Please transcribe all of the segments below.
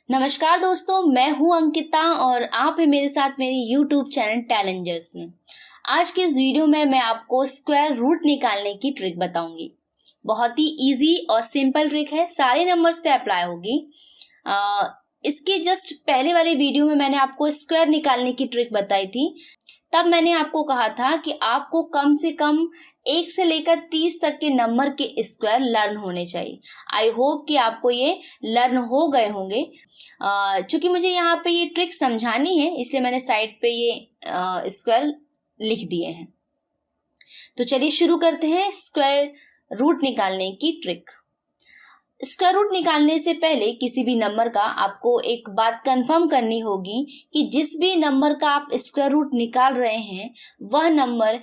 नमस्कार दोस्तों, मैं हूं अंकिता और आप हैं मेरे साथ मेरे YouTube चैनल टैलेंजर्स में। आज के इस वीडियो में मैं आपको स्क्वायर रूट निकालने की ट्रिक बताऊंगी। बहुत ही इजी और सिंपल ट्रिक है, सारे नंबर्स पे अप्लाई होगी। इसके जस्ट पहले वाले वीडियो में मैंने आपको स्क्वायर निकालने की ट्रिक बताई थी। तब मैंने आपको कहा था कि आपको कम से कम 1 से लेकर 30 तक के नंबर के स्क्वायर लर्न होने चाहिए। आई होप कि आपको ये लर्न हो गए होंगे। चूंकि मुझे यहाँ पे ये ट्रिक समझानी है, इसलिए मैंने साइड पे ये स्क्वायर लिख दिए हैं। तो चलिए शुरू करते हैं स्क्वायर रूट निकालने की ट्रिक। स्क्वायर रूट निकालने से पहले किसी भी नंबर का आपको एक बात कंफर्म करनी होगी कि जिस भी नंबर का आप स्क्वायर रूट निकाल रहे हैं वह नंबर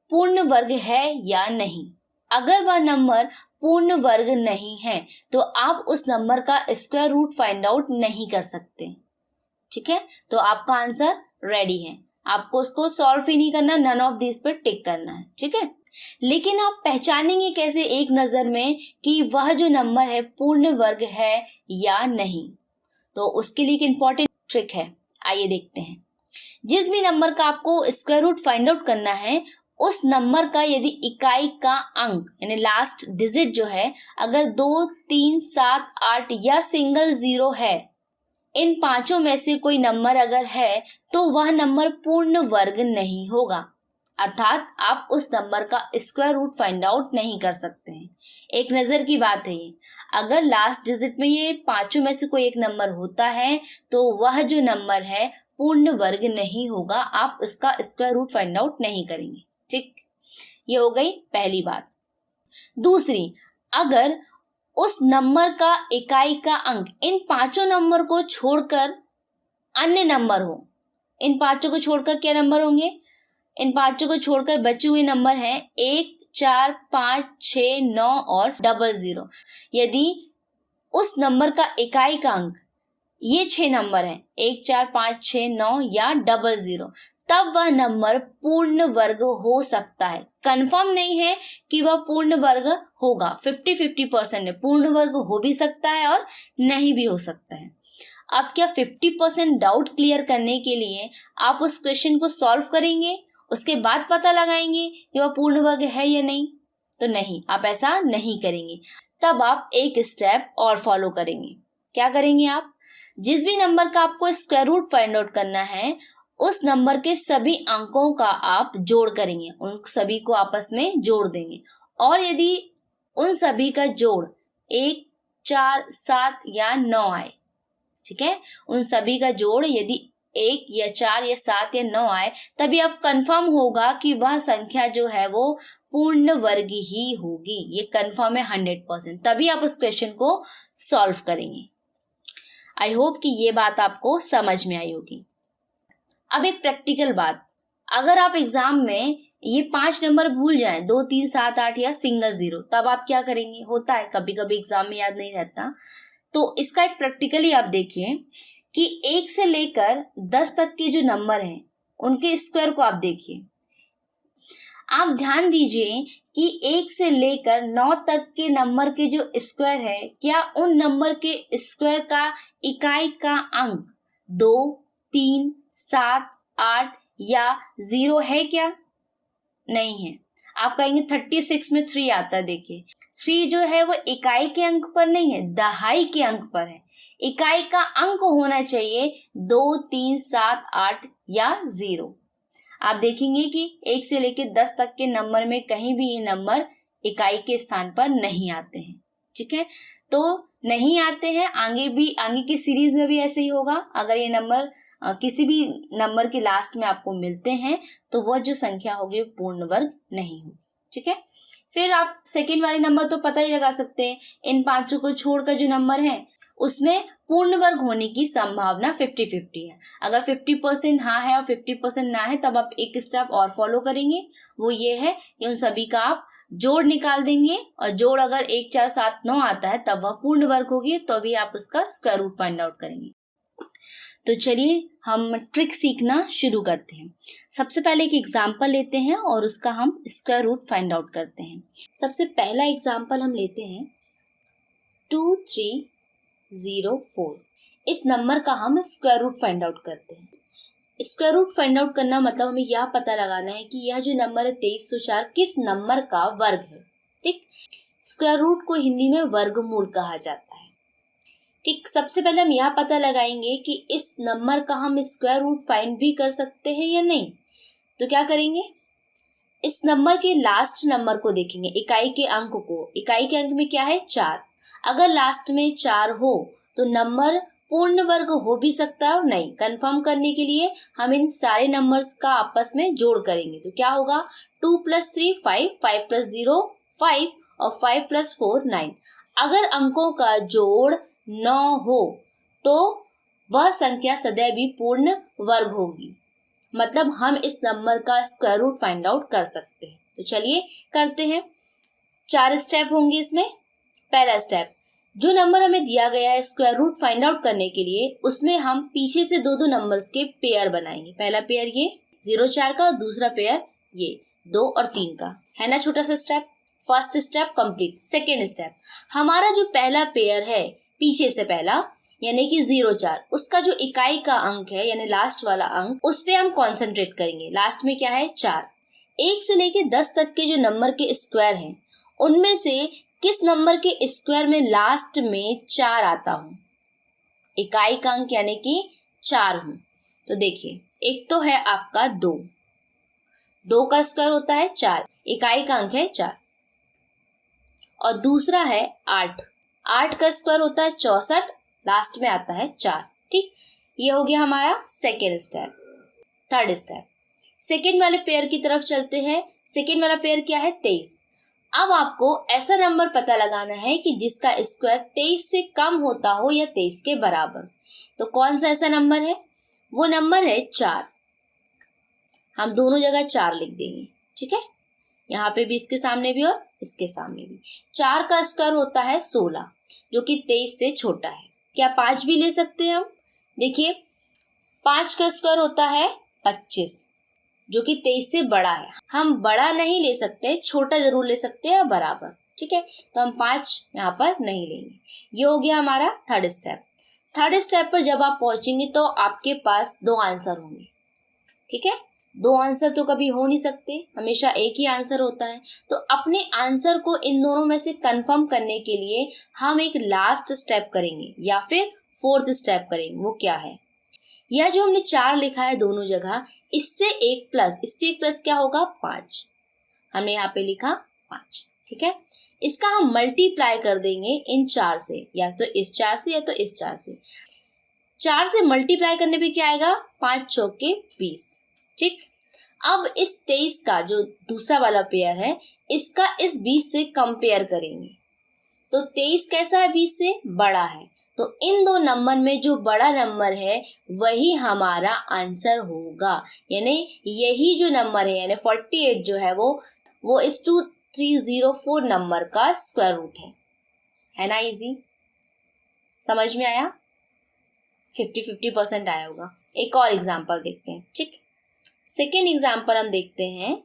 पूर्ण वर्ग है या नहीं। अगर वह नंबर पूर्ण वर्ग नहीं है तो आप उस नंबर का स्क्वायर रूट फाइंड आउट नहीं कर सकते। ठीक है, तो आपका आंसर रेडी है, आपको उसको सॉल्व ही नहीं करना, नन ऑफ दिस पर टिक करना है। ठीक है, लेकिन आप पहचानेंगे कैसे एक नजर में कि वह जो नंबर है पूर्ण वर्ग है या नहीं? तो उसके लिए एक इंपॉर्टेंट ट्रिक है, आइए देखते हैं। जिस भी नंबर का आपको स्क्वायर रूट फाइंड आउट करना है, उस नंबर का यदि इकाई का अंक यानी लास्ट डिजिट जो है अगर 2, 3, 7, 8 या सिंगल 0 है, इन पांचों में से कोई नंबर अगर है तो वह नंबर पूर्ण वर्ग नहीं होगा, अर्थात आप उस नंबर का स्क्वायर रूट फाइंड आउट नहीं कर सकते हैं। एक नज़र की बात है ये, अगर लास्ट डिजिट में ये पांचों में से कोई एक नंबर होता है तो वह जो नंबर है पूर्ण वर्ग नहीं होगा, आप उसका स्क्वायर रूट फाइंड आउट नहीं करेंगे। ठीक, ये हो गई पहली बात। दूसरी, अगर उस नंबर का इकाई का अंक इन पांचों नंबर को छोड़कर अन्य नंबर हो, इन पांचों को छोड़कर क्या नंबर होंगे? इन पांचों को छोड़कर बचे हुए नंबर हैं 1, 4, 5, 6, 9 और 00। यदि उस नंबर का इकाई का अंक ये 6 नंबर हैं 1, 4, 5, 6, 9 या 00, तब वह नंबर पूर्ण वर्ग हो सकता है। कंफर्म नहीं है कि वह पूर्ण वर्ग होगा, 50-50% है, पूर्ण वर्ग हो भी सकता है और नहीं भी हो सकता है। अब क्या 50% डाउट क्लियर करने के लिए आप उस क्वेश्चन को सॉल्व करेंगे, उसके बाद पता लगाएंगे कि वह पूर्ण वर्ग है या नहीं? तो नहीं, आप ऐसा नहीं करेंगे। तब आप एक स्टेप और फॉलो करेंगे। क्या करेंगे आप? जिस भी नंबर का आपको स्क्वायर रूट फाइंड आउट करना है, उस नंबर के सभी अंकों का आप जोड़ करेंगे, उन सभी को आपस में जोड़ देंगे। और यदि उन सभी का जोड़ 1, 4, 7 या 9 आए, ठीक है, उन सभी का जोड़ यदि 1 या 4 या 7 या 9 आए, तभी आप कंफर्म होगा कि वह संख्या जो है वो पूर्ण वर्ग ही होगी। ये कंफर्म है 100%, तभी आप उस क्वेश्चन को सॉल्व करेंगे। आई होप कि ये बात आपको समझ में आई होगी। अब एक प्रैक्टिकल बात, अगर आप एग्जाम में ये 5 नंबर भूल जाएं, 2, 3, 7, 8 या सिंगल 0, तब आप क्या करेंगे? होता है कभी कभी एग्जाम में याद नहीं रहता। तो इसका एक प्रैक्टिकली आप देखिए कि 1 से लेकर 10 तक के जो नंबर हैं उनके स्क्वायर को आप देखिए। आप ध्यान दीजिए कि 1 से लेकर 9 तक के नंबर के जो स्क्वायर है, क्या उन नंबर के स्क्वायर का इकाई का अंक 2, 3, 7, 8 या 0 है क्या? नहीं है। आप कहेंगे 36 में 3 आता है। देखिए 3 जो है वो इकाई के अंक पर नहीं है, दहाई के अंक पर है। इकाई का अंक होना चाहिए 2, 3, 7, 8 या 0। आप देखेंगे कि 1 से लेकर 10 तक के नंबर में कहीं भी ये नंबर इकाई के स्थान पर नहीं आते हैं। ठीक है, तो नहीं आते हैं। आगे की सीरीज में भी ऐसे ही होगा। अगर ये नंबर किसी भी नंबर के लास्ट में आपको मिलते हैं तो वह जो संख्या होगी पूर्ण वर्ग नहीं होगी। ठीक है, फिर आप सेकेंड वाले नंबर तो पता ही लगा सकते हैं। इन पांचों को छोड़कर जो नंबर है उसमें पूर्ण वर्ग होने की संभावना 50-50 है। अगर 50% हाँ है और 50% ना है, तब आप एक स्टेप और फॉलो करेंगे। वो ये है कि उन सभी का आप जोड़ निकाल देंगे, और जोड़ अगर 1, 4, 7, 9 आता है तब वह पूर्ण वर्ग होगी, तो भी आप उसका स्क्वायर रूट फाइंड आउट करेंगे। तो चलिए हम ट्रिक सीखना शुरू करते हैं। सबसे पहले एक एग्जाम्पल लेते हैं और उसका हम स्क्वायर रूट फाइंड आउट करते हैं। सबसे पहला एग्जाम्पल हम लेते हैं 2, 3, 0.4। इस नंबर का हम स्क्वायर रूट फाइंड आउट करते हैं। स्क्वायर रूट फाइंड आउट करना मतलब हमें यह पता लगाना है कि यह जो नंबर है 2304 किस नंबर का वर्ग है। ठीक, स्क्वायर रूट को हिंदी में वर्गमूल कहा जाता है। ठीक, सबसे पहले हम यह पता लगाएंगे कि इस नंबर का हम स्क्वायर रूट फाइंड भी कर सकते हैं या नहीं। तो क्या करेंगे, इस नंबर के लास्ट नंबर को देखेंगे, इकाई के अंक को। इकाई के अंक में क्या है 4। अगर लास्ट में 4 हो तो नंबर पूर्ण वर्ग हो भी सकता है और नहीं। कंफर्म करने के लिए हम इन सारे नंबर्स का आपस में जोड़ करेंगे। तो क्या होगा, 2 + 3 5, 5 + 0 5 और 5 + 4 9। अगर अंकों का जोड़ 9 हो तो वह संख्या सदैव भी पूर्ण वर्ग होगी। मतलब हम इस नंबर का स्क्वायर रूट फाइंड आउट कर सकते हैं। तो चलिए करते हैं। 4 स्टेप होंगे इसमें। पहला स्टेप, जो नंबर हमें दिया गया है स्क्वायर रूट फाइंड आउट करने के लिए, उसमें हम पीछे से दो नंबर्स के पेयर बनाएंगे। पहला पेयर ये 0-4 का और दूसरा पेयर ये 2 और 3 का, है ना छोटा सा step. First step complete. Second step, हमारा जो पहला पेयर है पीछे से पहला यानी कि 0-4, उसका जो इकाई का अंक है यानी लास्ट वाला अंक, उस पे हम कॉन्सेंट्रेट करेंगे। लास्ट में क्या है 4। 1 से लेके 10 तक के जो नंबर के स्क्वायर हैं उनमें से किस नंबर के स्क्वायर में लास्ट में 4 आता हो, इकाई का अंक यानी कि 4 हो। तो देखिए, एक तो है आपका 2 का स्क्वायर होता है 4, इकाई का अंक है 4। और दूसरा है 8 का स्क्वायर होता है 64, लास्ट में आता है 4। ठीक, ये हो गया हमारा second step. Third step, second वाले पेयर की तरफ चलते हैं। सेकेंड वाला पेयर क्या है 23। अब आपको ऐसा नंबर पता लगाना है कि जिसका स्क्वायर 23 से कम होता हो या 23 के बराबर। तो कौन सा ऐसा नंबर है, वो नंबर है 4। हम दोनों जगह 4 लिख देंगे। ठीक है, यहाँ पे भी, इसके सामने भी और इसके सामने भी। 4 का स्क्वायर होता है 16 जो कि 23 से छोटा है। क्या 5 भी ले सकते हैं हम? देखिए, 5 का स्क्वायर होता है 25 जो कि 23 से बड़ा है। हम बड़ा नहीं ले सकते, छोटा जरूर ले सकते हैं बराबर। ठीक है, तो हम 5 यहाँ पर नहीं लेंगे। ये हो गया हमारा थर्ड स्टेप। थर्ड स्टेप पर जब आप पहुंचेंगे तो आपके पास 2 आंसर होंगे। ठीक है, 2 आंसर तो कभी हो नहीं सकते, हमेशा एक ही आंसर होता है। तो अपने आंसर को इन दोनों में से कंफर्म करने के लिए हम एक लास्ट स्टेप करेंगे या फिर फोर्थ स्टेप करेंगे। वो क्या है, यह जो हमने 4 लिखा है दोनों जगह, इससे एक प्लस क्या होगा 5। हमने यहाँ पे लिखा 5। ठीक है, इसका हम मल्टीप्लाई कर देंगे इन 4 से, या तो इस 4 से या तो इस 4 से। 4 से मल्टीप्लाई करने पे क्या आएगा, 5 चौके 20। ठीक, अब इस 23 का जो दूसरा वाला पेयर है, इसका इस 20 से कंपेयर करेंगे। तो 23 कैसा है, 20 से बड़ा है। तो इन दो नंबर में जो बड़ा नंबर है वही हमारा आंसर होगा। यानी यही जो नंबर है यानी 48 जो है वो इस 2304 नंबर का स्क्वायर रूट है ना। इजी, समझ में आया? 50-50% आया होगा। एक और एग्जाम्पल देखते हैं। ठीक, सेकेंड एग्जाम्पल हम देखते हैं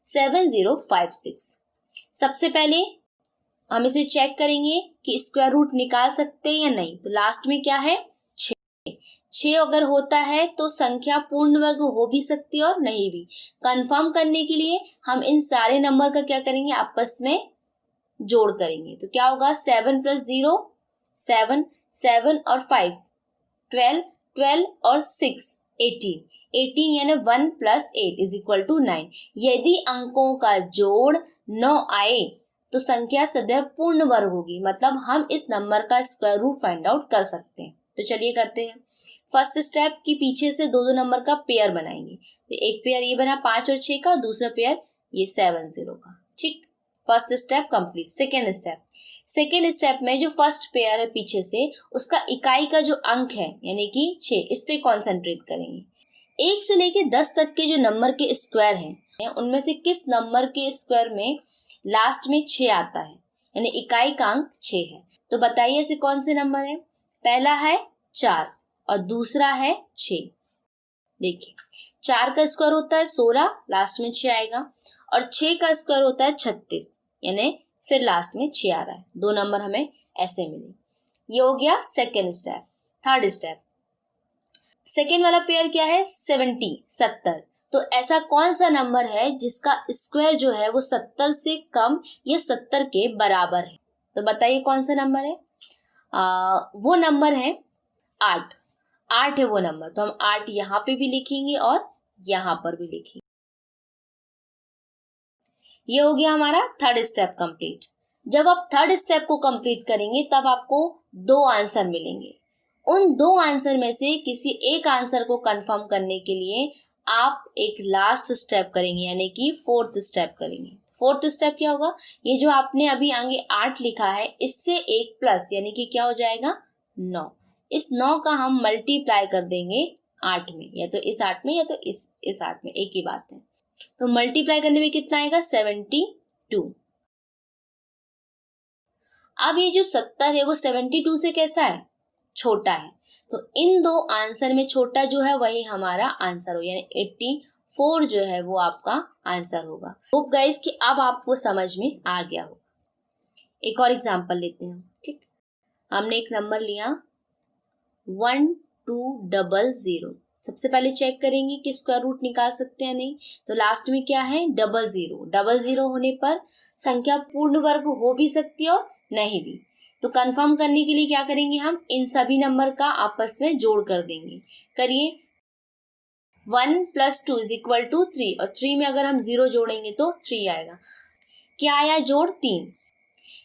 7056। सबसे पहले हम इसे चेक करेंगे कि स्क्वायर रूट निकाल सकते हैं या नहीं। तो लास्ट में क्या है 6 अगर होता है तो संख्या पूर्ण वर्ग हो भी सकती है और नहीं भी। कंफर्म करने के लिए हम इन सारे नंबर का क्या करेंगे, आपस में जोड़ करेंगे। तो क्या होगा 7 + 0 7, 7 और 5 12, 12 और 6 18, 18 यानी 1 + 8 = 9। यदि अंकों का जोड़ 9 आए तो संख्या सदैव पूर्ण वर्ग होगी। मतलब हम इस नंबर का स्क्वायर रूट फाइंड आउट कर सकते हैं। तो चलिए करते हैं। फर्स्ट स्टेप की पीछे से दो नंबर का पेयर बनाएंगे। तो एक पेयर ये बना 5 और 6 का, दूसरा पेयर ये 7 0 का। ठीक, first step complete. Second step में जो फर्स्ट पेयर है पीछे से, उसका इकाई का जो अंक है यानी कि 6, इस पे कॉन्सेंट्रेट करेंगे। 1 से लेके 10 तक के जो नंबर के स्क्वायर हैं उनमें से किस नंबर के स्क्वायर में लास्ट में 6 आता है यानी इकाई का अंक 6 है। तो बताइए ऐसे कौन से नंबर है। पहला है 4 और दूसरा है 6। देखिए, 4 का स्क्वायर होता है 16, लास्ट में 6 आएगा, और 6 का स्क्वायर होता है 36 यानी फिर लास्ट में 6 आ रहा है। 2 नंबर हमें ऐसे मिले। ये हो गया second step. Third step, second वाला पेयर क्या है, 70। तो ऐसा कौन सा नंबर है जिसका स्क्वायर जो है वो 70 से कम या 70 के बराबर है? तो बताइए कौन सा नंबर है। वो नंबर है 8। 8 है वो नंबर। तो हम 8 यहाँ पे भी लिखेंगे और यहाँ पर भी लिखेंगे। ये हो गया हमारा थर्ड स्टेप कंप्लीट। जब आप थर्ड स्टेप को कंप्लीट करेंगे तब आपको 2 आंसर मिलेंगे। उन 2 आंसर में से किसी एक आंसर को कंफर्म करने के लिए आप एक लास्ट स्टेप करेंगे, यानी कि फोर्थ स्टेप करेंगे। फोर्थ स्टेप क्या होगा, ये जो आपने अभी आगे 8 लिखा है इससे एक प्लस, यानी कि क्या हो जाएगा 9। इस 9 का हम मल्टीप्लाई कर देंगे 8 में, या तो इस 8 में या तो इस 8 में, एक ही बात है। तो मल्टीप्लाई करने में कितना आएगा, 72। अब ये जो 70 है वो 72 से कैसा है, छोटा है। तो इन 2 आंसर में छोटा जो है वही हमारा आंसर हो, यानी 84 जो है वो आपका आंसर होगा। होप गाइस कि अब आपको समझ में आ गया हो। एक और एग्जांपल लेते हैं। ठीक, हमने एक नंबर लिया 1200। सबसे पहले चेक करेंगे कि स्क्वायर रूट निकाल सकते हैं नहीं। तो लास्ट में क्या है, 00। 00 होने पर संख्या पूर्ण वर्ग हो भी सकती है और नहीं भी। तो कंफर्म करने के लिए क्या करेंगे, हम इन सभी नंबर का आपस में जोड़ कर देंगे। करिए, 1 + 2 = 3, और 3 में अगर हम 0 जोड़ेंगे तो 3 आएगा। क्या आया, जोड़ 3।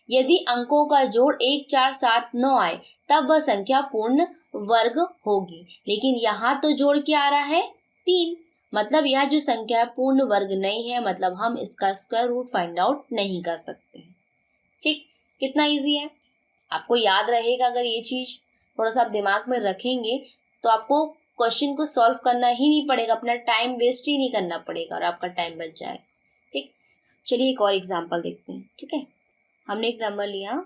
यदि अंकों का जोड़ 1, 4, 7, 9 आए तब वह संख्या पूर्ण वर्ग होगी। लेकिन यहाँ तो जोड़ क्या आ रहा है, 3। मतलब यह जो संख्या पूर्ण वर्ग नहीं है, मतलब हम इसका स्क्वायर रूट फाइंड आउट नहीं कर सकते। ठीक, कितना इजी है, आपको याद रहेगा। अगर ये चीज थोड़ा सा आप दिमाग में रखेंगे तो आपको क्वेश्चन को सॉल्व करना ही नहीं पड़ेगा, अपना टाइम वेस्ट ही नहीं करना पड़ेगा और आपका टाइम बच जाए। ठीक, चलिए एक और एग्जांपल देखते हैं। ठीक है, हमने एक नंबर लिया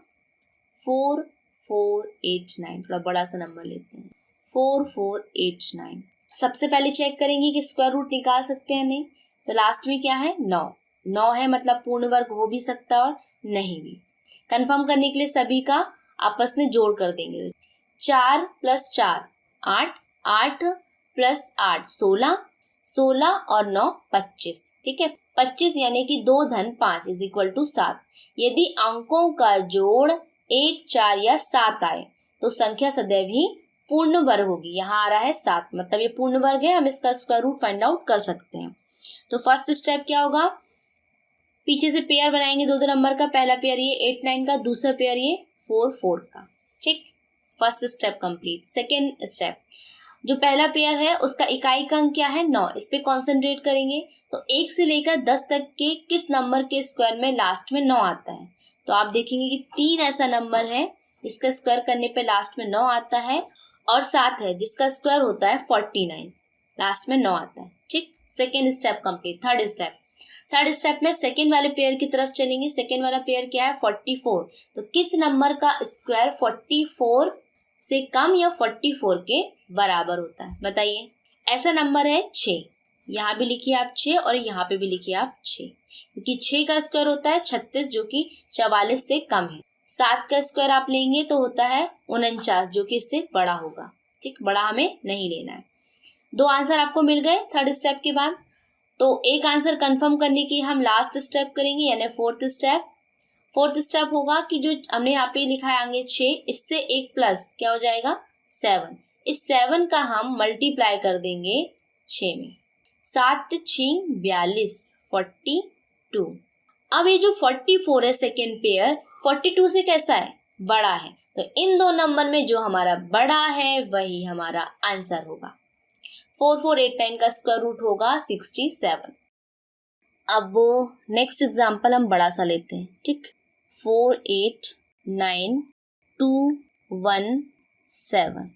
4489, थोड़ा बड़ा सा नंबर लेते हैं, 4489। सबसे पहले चेक करेंगे कि स्क्वायर रूट निकाल सकते हैं नहीं। तो लास्ट में क्या है, 9 है, मतलब पूर्ण वर्ग हो भी सकता है और नहीं भी। कंफर्म करने के लिए सभी का आपस में जोड़ कर देंगे। 4 + 4 8, 8 + 8 16, 16 और 9 25। ठीक है, 25 यानी कि 2 + 5 = 7। यदि अंकों का जोड़ 1, 4 या 7 आए तो संख्या सदैव ही पूर्ण वर्ग होगी। यहाँ आ रहा है 7, मतलब ये पूर्ण वर्ग है, हम इसका स्क्वायर रूट फाइंड आउट कर सकते हैं। तो फर्स्ट स्टेप क्या होगा, पीछे से पेयर बनाएंगे 2 नंबर का। पहला पेयर ये 8, 9 का, दूसरा पेयर ये 4, 4 का। ठीक, first step complete. Second step, जो पहला पेयर है उसका इकाई का अंक क्या है, 9। इस पे कॉन्सेंट्रेट करेंगे। तो 1 से लेकर 10 तक के किस नंबर के स्क्वायर में लास्ट में 9 आता है। तो आप देखेंगे कि 3 ऐसा नंबर है जिसका स्क्वायर करने पे लास्ट में 9 आता है, और 7 है जिसका स्क्वायर होता है 49, लास्ट में 9 आता है। ठीक, second step complete. Third step में सेकेंड वाले पेयर की तरफ चलेंगे। सेकेंड वाला पेयर क्या है, 44। तो किस नंबर का स्क्वायर 44 से कम या 44 के बराबर होता है, बताइए। ऐसा नंबर है 6। यहाँ भी लिखिए आप 6 और यहाँ पे भी लिखिए आप 6, क्योंकि 6 का स्क्वायर होता है 36 जो कि 44 से कम है। 7 का स्क्वायर आप लेंगे तो होता है 49 जो कि इससे बड़ा होगा। ठीक, बड़ा हमें नहीं लेना है। 2 आंसर आपको मिल गए थर्ड स्टेप के बाद। तो एक आंसर कंफर्म करने की हम लास्ट स्टेप करेंगे, यानी फोर्थ स्टेप होगा कि जो हमने यहाँ पे लिखा है आगे 6, इससे एक प्लस क्या हो जाएगा, 7। इस 7 का हम मल्टीप्लाई कर देंगे 6 में। 7 × 6 = 42, 42। अब ये जो 44 है सेकेंड पेयर 42 से कैसा है, बड़ा है। तो इन 2 नंबर में जो हमारा बड़ा है वही हमारा आंसर होगा। 4489 का स्क्वायर रूट होगा 67। अब नेक्स्ट एग्जांपल हम बड़ा सा लेते हैं। ठीक, 489217,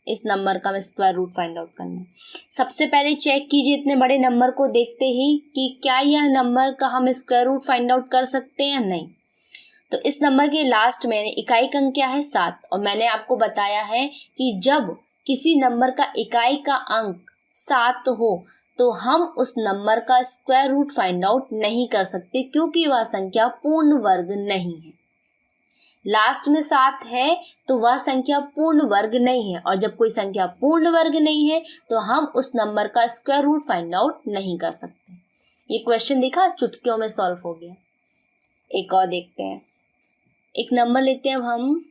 इस नंबर का हमें स्क्वायर रूट फाइंड आउट करना है। सबसे पहले चेक कीजिए इतने बड़े नंबर को देखते ही कि क्या यह नंबर का हम स्क्वायर रूट फाइंड आउट कर सकते हैं या नहीं। तो इस नंबर के लास्ट में इकाई का अंक क्या है, 7। और मैंने आपको बताया है कि जब किसी नंबर का इकाई का अंक 7 हो तो हम उस नंबर का स्क्वायर रूट फाइंड आउट नहीं कर सकते, क्योंकि वह संख्या पूर्ण वर्ग नहीं है। लास्ट में 7 है तो वह संख्या पूर्ण वर्ग नहीं है, और जब कोई संख्या पूर्ण वर्ग नहीं है तो हम उस नंबर का स्क्वायर रूट फाइंड आउट नहीं कर सकते। ये क्वेश्चन देखा, चुटकियों में सॉल्व हो गया। एक और देखते हैं। एक नंबर लेते हैं अब हम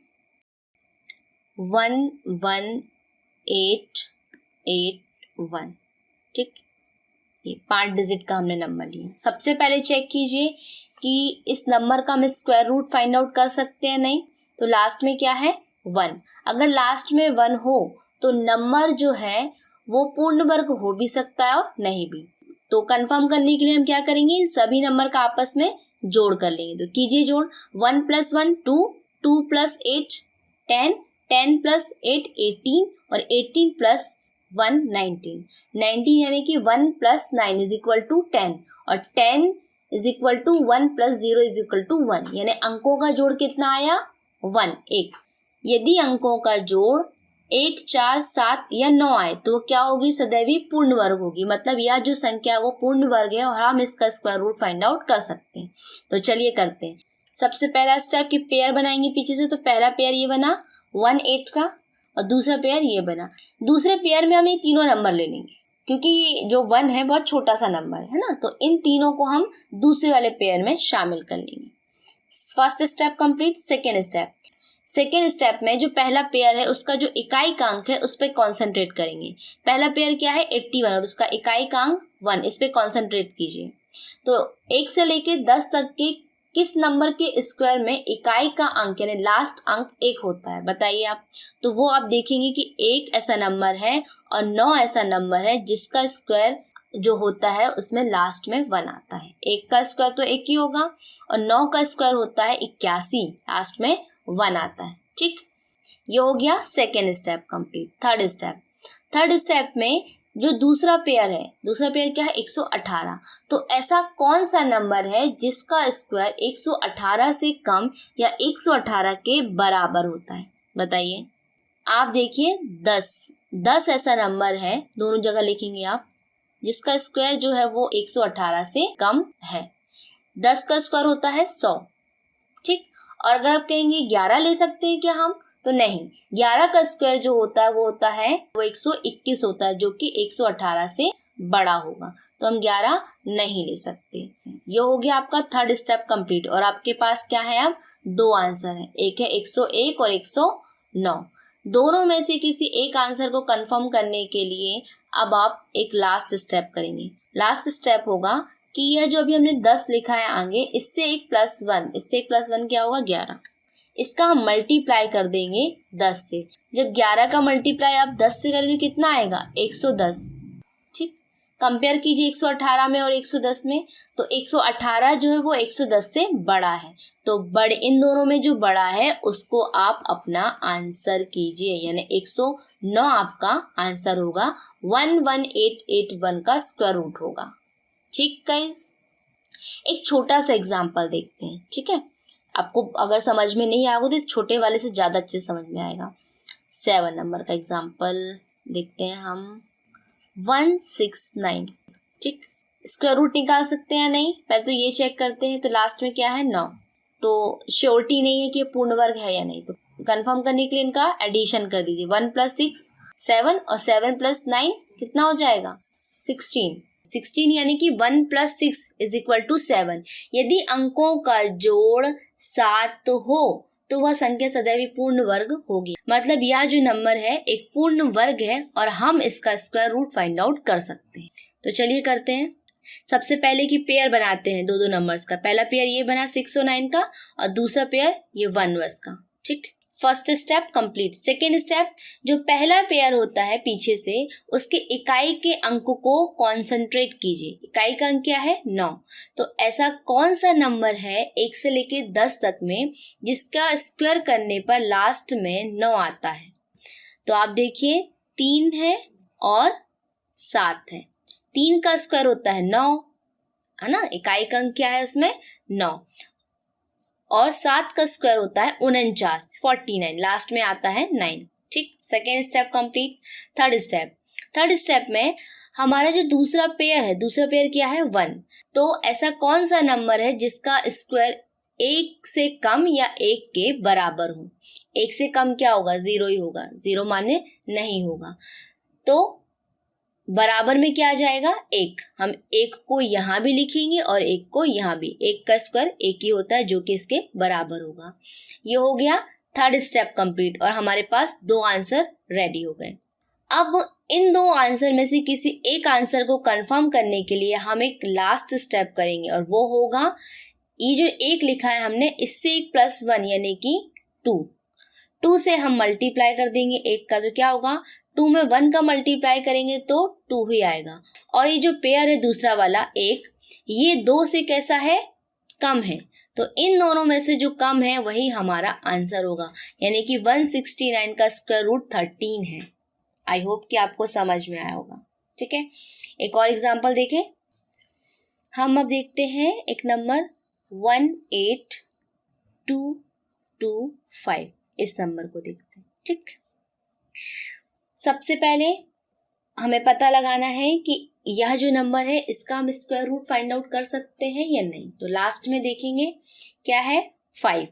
11881। ठीक, ये 5 डिजिट का हमने नंबर लिया। सबसे पहले चेक कीजिए कि इस नंबर का हम स्क्वायर रूट फाइंड आउट कर सकते हैं नहीं। तो लास्ट में क्या है 1। अगर लास्ट में 1 हो तो नंबर जो है वो पूर्ण वर्ग हो भी सकता है और नहीं भी। तो कंफर्म करने के लिए हम क्या करेंगे, इन सभी नंबर का आपस में जोड़ कर लेंगे। तो कीजिए जोड़। 1 + 1 2, 2 + 8 10, 10 + 8 18 और 18 + 1 19। 19 यानी कि 1 + 9 = 10 और 10 = 1 + 0 = 1, यानी अंकों का जोड़ कितना आया 1 1। यदि अंकों का जोड़ 1 4 7 या 9 आए तो वो क्या होगी, सदैवी पूर्ण वर्ग होगी। मतलब यह जो संख्या है वो पूर्ण वर्ग है और हम इसका स्क्वायर रूट फाइंड आउट कर सकते हैं। तो चलिए करते हैं। सबसे पहला स्टेप कि पेयर बनाएंगे पीछे से। तो पहला पेयर ये बना 1 8 का और दूसरा पेयर ये बना। दूसरे पेयर में हम ये तीनों नंबर ले लेंगे क्योंकि जो 1 है बहुत छोटा सा नंबर है ना, तो इन तीनों को हम दूसरे वाले पेयर में शामिल कर लेंगे। First step complete. Second step में जो पहला पेयर है उसका जो इकाई का अंक है उस पर कॉन्सेंट्रेट करेंगे। पहला पेयर क्या है 81 और उसका इकाई का अंक 1, इस पे कॉन्सेंट्रेट कीजिए। तो 1 से लेके 10 तक के किस नंबर के स्क्वायर में इकाई का अंक यानी लास्ट अंक 1 होता है, बताइए आप। तो वो आप देखेंगे कि 1 ऐसा नंबर है और 9 ऐसा नंबर है जिसका स्क्वायर जो होता है उसमें लास्ट में 1 आता है। 1 का स्क्वायर तो 1 ही होगा और 9 का स्क्वायर होता है 81, लास्ट में 1 आता है। ठीक, ये हो गया second step complete. Third step में जो दूसरा पेयर क्या है 118। तो ऐसा कौन सा नंबर है जिसका स्क्वायर 118 से कम या 118 के बराबर होता है, बताइए। आप देखिए 10 ऐसा नंबर है, दोनों जगह लिखेंगे आप, जिसका स्क्वायर जो है वो 118 से कम है। 10 का स्क्वायर होता है 100। ठीक, और अगर आप कहेंगे 11 ले सकते हैं क्या हम, तो नहीं, 11 का स्क्वायर जो होता है वो 121 होता है जो कि 118 से बड़ा होगा। तो हम 11 नहीं ले सकते। ये हो गया आपका थर्ड स्टेप कंप्लीट और आपके पास क्या है अब 2 आंसर है, एक है 101 और 109। दोनों में से किसी एक आंसर को कंफर्म करने के लिए अब आप एक लास्ट स्टेप करेंगे। लास्ट स्टेप होगा कि यह जो अभी हमने 10 लिखा है आगे, इससे एक प्लस वन क्या होगा 11। इसका हम मल्टीप्लाई कर देंगे 10 से। जब 11 का मल्टीप्लाई आप 10 से करें तो कितना आएगा 110। ठीक, कंपेयर कीजिए 118 में और 110 में। तो 118 जो है वो 110 से बड़ा है, तो बड़े इन दोनों में जो बड़ा है उसको आप अपना आंसर कीजिए, यानी 109 आपका आंसर होगा। 11881 का स्क्वायर रूट होगा। ठीक गाइस, एक छोटा सा एग्जाम्पल देखते हैं। ठीक है, आपको अगर समझ में नहीं आएगा तो इस छोटे वाले से ज़्यादा अच्छे समझ में आएगा। 7 नंबर का एग्जाम्पल देखते हैं हम। 169। ठीक, स्क्वायर रूट निकाल सकते हैं या नहीं, पहले तो ये चेक करते हैं। तो लास्ट में क्या है 9, तो श्योरिटी नहीं है कि पूर्ण वर्ग है या नहीं। तो कंफर्म करने के लिए इनका एडिशन कर दीजिए। 1 + 6 7 और 7 + 9 कितना हो जाएगा 16 यानी कि 1 + 6 = 7। यदि अंकों का जोड़ 7 हो तो वह संख्या सदैव पूर्ण वर्ग होगी। मतलब यह जो नंबर है एक पूर्ण वर्ग है और हम इसका स्क्वायर रूट फाइंड आउट कर सकते हैं। तो चलिए करते हैं। सबसे पहले की पेयर बनाते हैं दो नंबर्स का। पहला पेयर ये बना 6 और 9 का और दूसरा पेयर ये 1 was का। ठीक, first step complete. Second step, जो पहला पेयर होता है पीछे से उसके इकाई के अंक को कॉन्सेंट्रेट कीजिए। इकाई का अंक क्या है 9। तो ऐसा कौन सा नंबर है 1 से लेके 10 तक में जिसका स्क्वायर करने पर लास्ट में 9 आता है। तो आप देखिए 3 है और 7 है। 3 का स्क्वायर होता है 9, है ना, इकाई का अंक क्या है उसमें 9, और 7 का स्क्वायर होता है 49 लास्ट में आता है 9। ठीक, second step complete. Third step में हमारा जो दूसरा पेयर क्या है 1। तो ऐसा कौन सा नंबर है जिसका स्क्वायर एक से कम या एक के बराबर हो। एक से कम क्या होगा, 0 ही होगा, 0 माने नहीं होगा। तो बराबर में क्या आ जाएगा, 1। हम 1 को यहाँ भी लिखेंगे और 1 को यहाँ भी। 1 का स्क्वायर 1 ही होता है जो कि इसके बराबर होगा। ये हो गया थर्ड स्टेप कंप्लीट और हमारे पास 2 आंसर रेडी हो गए। अब इन 2 आंसर में से किसी एक आंसर को कंफर्म करने के लिए हम एक लास्ट स्टेप करेंगे और वो होगा, ये जो 1 लिखा है हमने, इससे 1 + 1 यानी कि 2 से हम मल्टीप्लाई कर देंगे 1 का, तो क्या होगा, 2 में 1 का मल्टीप्लाई करेंगे तो 2 ही आएगा। और ये जो पेयर है दूसरा वाला 1, ये 2 से कैसा है, कम है, तो इन दोनों में से जो कम है वही हमारा आंसर होगा, यानी कि 169 का स्क्वायर रूट 13 है। आई होप कि आपको समझ में आया होगा। ठीक है, एक और एग्जांपल देखें। हम अब देखते हैं एक नंबर 18225, इस नंबर को देखते हैं। ठीक, सबसे पहले हमें पता लगाना है कि यह जो नंबर है इसका हम स्क्वायर रूट फाइंड आउट कर सकते हैं या नहीं। तो लास्ट में देखेंगे क्या है, 5।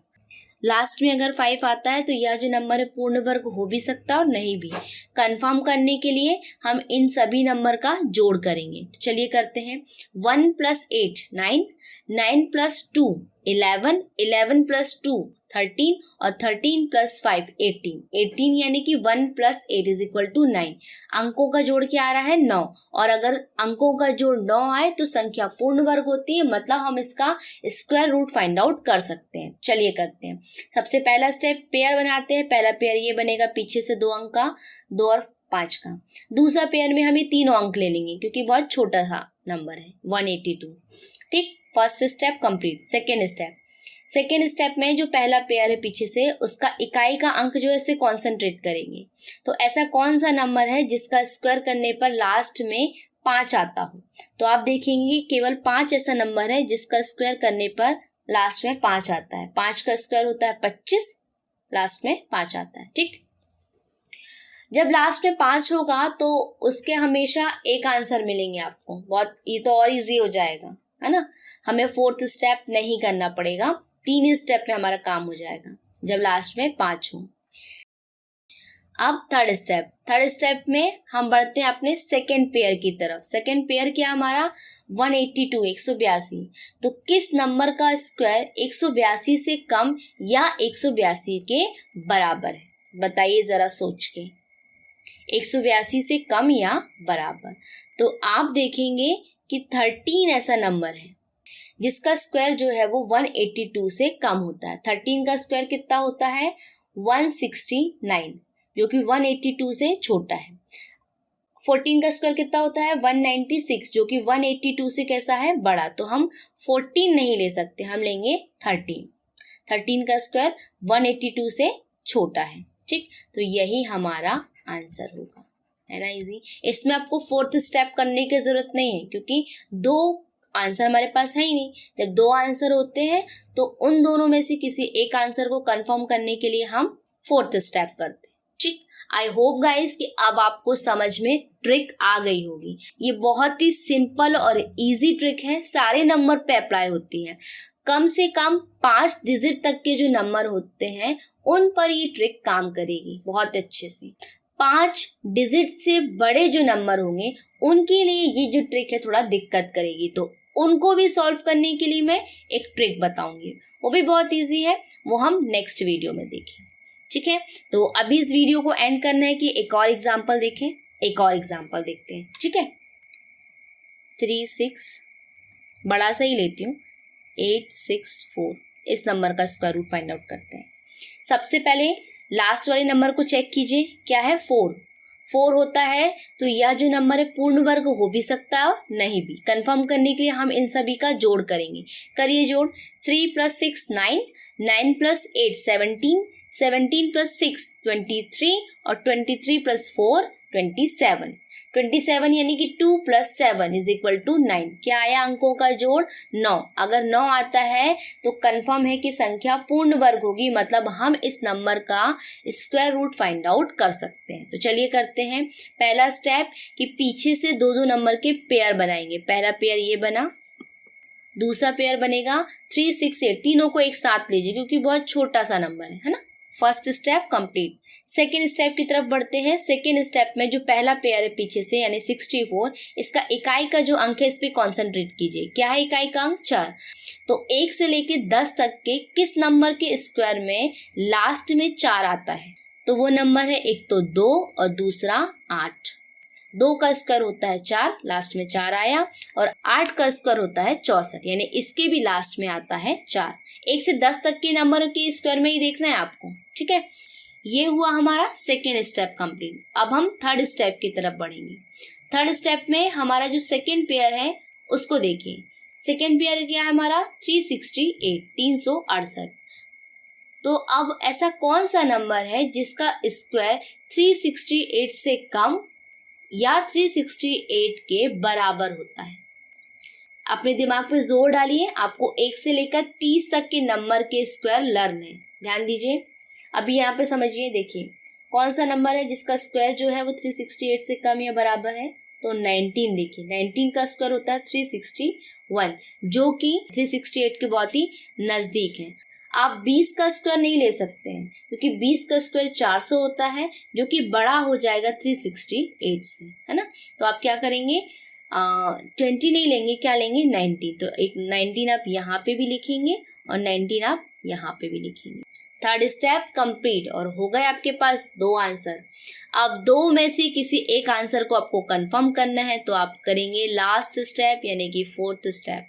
लास्ट में अगर 5 आता है तो यह जो नंबर है पूर्ण वर्ग हो भी सकता है और नहीं भी। कंफर्म करने के लिए हम इन सभी नंबर का जोड़ करेंगे। तो चलिए करते हैं। 1 + 8 9, 9 + 2 11, 11 + 2 13 और 13 + 5 18, 18 यानी कि 1 + 8 = 9। अंकों का जोड़ क्या आ रहा है, 9। और अगर अंकों का जोड़ 9 आए तो संख्या पूर्ण वर्ग होती है, मतलब हम इसका स्क्वायर रूट फाइंड आउट कर सकते हैं। चलिए करते हैं। सबसे पहला स्टेप पेयर बनाते हैं। पहला पेयर ये बनेगा पीछे से 2 अंक का, 2 और 5 का। दूसरा पेयर में हम ये तीनों अंक ले लेंगे क्योंकि बहुत छोटा सा नंबर है, 182। ठीक, first step complete. Second step में जो पहला पेयर है पीछे से, उसका इकाई का अंक जो है इसे कॉन्सेंट्रेट करेंगे। तो ऐसा कौन सा नंबर है जिसका स्क्वायर करने पर लास्ट में 5 आता हो। तो आप देखेंगे केवल 5 ऐसा नंबर है जिसका स्क्वायर करने पर लास्ट में 5 आता है। 5 का स्क्वायर होता है 25, लास्ट में 5 आता है। ठीक, जब लास्ट में 5 होगा तो उसके हमेशा एक आंसर मिलेंगे आपको। बहुत, ये तो और इजी हो जाएगा, है ना। हमें 4th स्टेप नहीं करना पड़ेगा, 3 स्टेप में हमारा काम हो जाएगा जब लास्ट में 5 हो। अब थर्ड स्टेप में हम बढ़ते हैं अपने सेकेंड पेयर की तरफ। सेकेंड पेयर क्या हमारा, 182 182। तो किस नंबर का स्क्वायर 182 से कम या 182 के बराबर है, बताइए जरा सोच के। 182 से कम या बराबर। तो आप देखेंगे कि 13 ऐसा नंबर है जिसका स्क्वायर जो है वो 182 से कम होता है। 13 का स्क्वायर कितना होता है, 169, जो कि 182 से छोटा है। 14 का स्क्वायर कितना होता है, 196, जो कि 182 से कैसा है, बड़ा। तो हम 14 नहीं ले सकते, हम लेंगे 13। 13 का स्क्वायर 182 से छोटा है। ठीक, तो यही हमारा आंसर होगा, है ना, इजी। इसमें आपको 4th स्टेप करने की जरूरत नहीं है क्योंकि 2 आंसर हमारे पास है ही नहीं। जब 2 आंसर होते हैं तो उन दोनों में से किसी एक आंसर को कंफर्म करने के लिए हम 4th स्टेप करते हैं। ठीक, आई होप गाइस कि अब आपको समझ में ट्रिक आ गई होगी। ये बहुत ही सिंपल और इजी ट्रिक है, सारे नंबर पे अप्लाई होती है। कम से कम 5 डिजिट तक के जो नंबर होते हैं उन पर ये ट्रिक काम करेगी बहुत अच्छे से। 5 डिजिट से बड़े जो नंबर होंगे उनके लिए ये जो ट्रिक है थोड़ा दिक्कत करेगी, तो उनको भी सॉल्व करने के लिए मैं एक ट्रिक बताऊंगी, वो भी बहुत इजी है, वो हम नेक्स्ट वीडियो में देखें। ठीक है, तो अभी इस वीडियो को एंड करना है कि एक और एग्जांपल देखें, एक और एग्जांपल देखते हैं। ठीक है, 36, बड़ा सा ही लेती हूँ, 864, इस नंबर का स्क्वायर रूट फाइंड आउट करते हैं। सबसे पहले लास्ट वाले नंबर को चेक कीजिए, क्या है, 4 होता है, तो यह जो नंबर है पूर्ण वर्ग हो भी सकता है और नहीं भी। कंफर्म करने के लिए हम इन सभी का जोड़ करेंगे। करिए जोड़। 3 + 6 9, 9 + 8 17, 17 + 6 23 और 23 + 4 27। 27 यानी कि 2 + 7 = 9। क्या आया, अंकों का जोड़ 9। अगर 9 आता है तो कंफर्म है कि संख्या पूर्ण वर्ग होगी, मतलब हम इस नंबर का स्क्वायर रूट फाइंड आउट कर सकते हैं। तो चलिए करते हैं। पहला स्टेप कि पीछे से 2 नंबर के पेयर बनाएंगे। पहला पेयर ये बना, दूसरा पेयर बनेगा 368, तीनों को एक साथ लीजिए क्योंकि बहुत छोटा सा नंबर है ना। First step complete. Second step की तरफ बढ़ते हैं। सेकेंड स्टेप में जो पहला पेयर है पीछे से यानी 64, इसका इकाई का जो अंक है इस पे कॉन्सेंट्रेट कीजिए। क्या है इकाई का अंक? 4। तो 1 से लेके 10 तक के किस नंबर के स्क्वायर में लास्ट में 4 आता है? तो वो नंबर है एक तो 2 और दूसरा 8। 2 का स्क्वायर होता है 4, लास्ट में 4 आया, और 8 का स्क्वायर होता है 64, यानी इसके भी लास्ट में आता है 4। 1 से 10 तक के नंबर के स्क्वायर में ही देखना है आपको, ठीक है। ये हुआ हमारा सेकेंड स्टेप कंप्लीट। अब हम थर्ड स्टेप की तरफ बढ़ेंगे। थर्ड स्टेप में हमारा जो सेकेंड पेयर है उसको देखिए। सेकेंड पेयर क्या है हमारा? 368, 368। तो अब ऐसा कौन सा नंबर है जिसका स्क्वायर 368 से कम या 368 के बराबर होता है? अपने दिमाग पे जोर डालिए। आपको 1 से लेकर 30 तक के नंबर के स्क्वायर लर्न है। ध्यान दीजिए। अभी यहाँ पे समझिए, देखिए कौन सा नंबर है जिसका स्क्वायर जो है वो 368 से कम या बराबर है? तो 19। देखिए 19 का स्क्वायर होता है 361, जो कि 368 के बहुत ही नजदीक है। आप 20 का स्क्वायर नहीं ले सकते हैं क्योंकि 20 का स्क्वायर 400 होता है, जो कि बड़ा हो जाएगा 368 से, है ना। तो आप क्या करेंगे? 20 नहीं लेंगे, क्या लेंगे? 19। तो एक 19 आप यहाँ पे भी लिखेंगे और 19 आप यहाँ पे भी लिखेंगे। थर्ड स्टेप कंप्लीट और हो गए आपके पास 2 आंसर। अब 2 में से किसी एक आंसर को आपको कंफर्म करना है, तो आप करेंगे लास्ट स्टेप यानी कि फोर्थ स्टेप।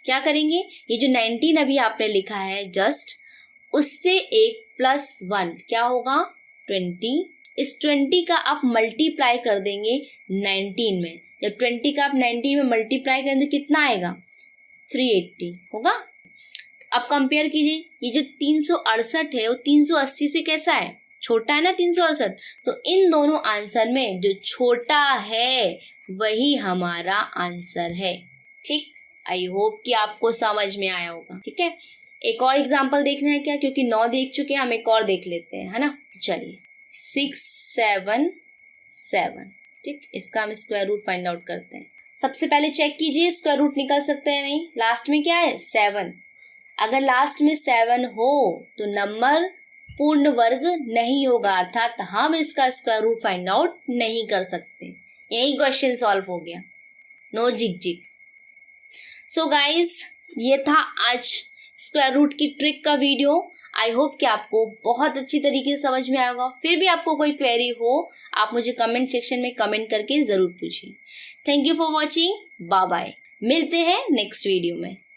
क्या करेंगे? ये जो 19 अभी आपने लिखा है जस्ट, उससे 1 + 1 क्या होगा? 20। इस 20 का आप मल्टीप्लाई कर देंगे 19 में। जब 20 का आप 19 में मल्टीप्लाई करें तो कितना आएगा? 380 होगा। अब कंपेयर कीजिए, ये जो 368 है वो 380 से कैसा है? छोटा है ना 368। तो इन दोनों आंसर में जो छोटा है वही हमारा आंसर है। ठीक, आई होप कि आपको समझ में आया होगा। ठीक है, एक और एग्जाम्पल देखना है क्या? क्योंकि 9 देख चुके हैं, हम एक और देख लेते हैं, है ना। चलिए 677। ठीक, इसका हम स्क्वायर रूट फाइंड आउट करते हैं। सबसे पहले चेक कीजिए स्क्वायर रूट निकल सकते हैं नहीं। लास्ट में क्या है? 7। अगर लास्ट में 7 हो तो नंबर पूर्ण वर्ग नहीं होगा, अर्थात हम इसका स्क्वायर रूट फाइंड आउट नहीं कर सकते। यही क्वेश्चन सॉल्व हो गया, नो झिक। सो गाइज, ये था आज स्क्वायर रूट की ट्रिक का वीडियो। आई होप कि आपको बहुत अच्छी तरीके से समझ में आएगा। फिर भी आपको कोई क्वेरी हो आप मुझे कमेंट सेक्शन में कमेंट करके ज़रूर पूछिए। Thank you for watching, bye bye. मिलते हैं नेक्स्ट वीडियो में।